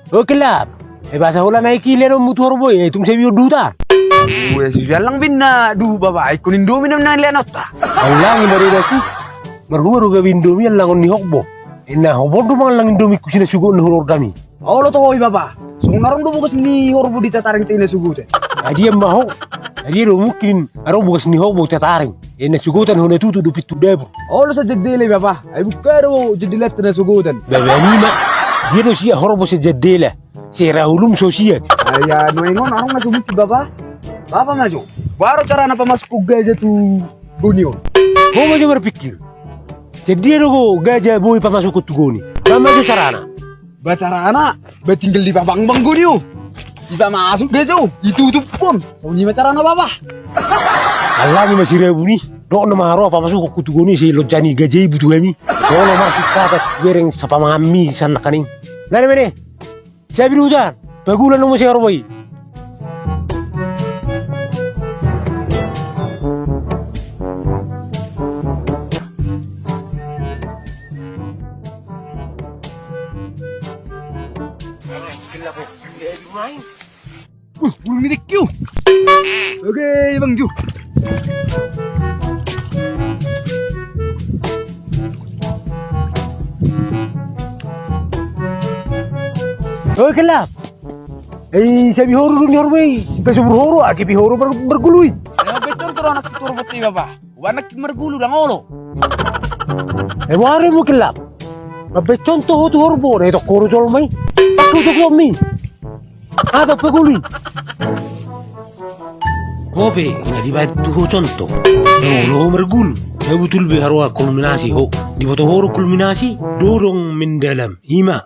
Oh kelap. Bahasa hula naik kilero mutu horbo tum sebi duta. Gue jalang binna du baba ikun indomie nam nan lenota. Allah ngi dari daku. Marhuma ruga bindomi langon ni hokbo. Inna hobodu mang lang indomi kusina sugo no horor dami. Olo to hoy baba. Sungarong do bukas ni horbo di tataring tine sugu te. Adi maho. Adi ro mungkin aro bukas ni hokbo tataring. Inna sugotan hona tutu du pitu debur. Olo sa jedele baba. Ay bukaro jedilat na sugutan. Babani ma. Dia no sia horbo se jedela. Si rahulum sosial. Aya no engon arong na suguti baba. Baba maju. Baru cara na pamasuk gaja tu bunyo. Kau macam berpikir. Jadi aku gajah boy pamasuk ke tugoni. Sama itu sarana. Bacara anak, betinggal di babang bangguniu. Tidak masuk gajo, ditutup pun. Sauni bacara anak baba. Allah ni masih rebu ni. Dok nama haro pamasuk ke tugoni si lojani gajah ibu tu kami. Kalau masuk ke atas gereng sapa mami sana kaning. Nari mana? Saya biru hujan. Bagulan nomor saya boy. Belum milik Q. Oke, Bang Ju. Oh kelap. Saya bihoro ni hormai. Kita seburu aki bihoro bergului. Ya betul tu anak tur putih baba. Wanak mergulu dah ngolo. Wari mo kelap. Abe contoh tu horbo itu koru jol mai. Aku tu kami. Ada peguli. Kobe ngadi baik tu contoh. Lo mergul. Betul biharwa kulminasi ho. Di foto horo kulminasi dorong mendalam. Ima.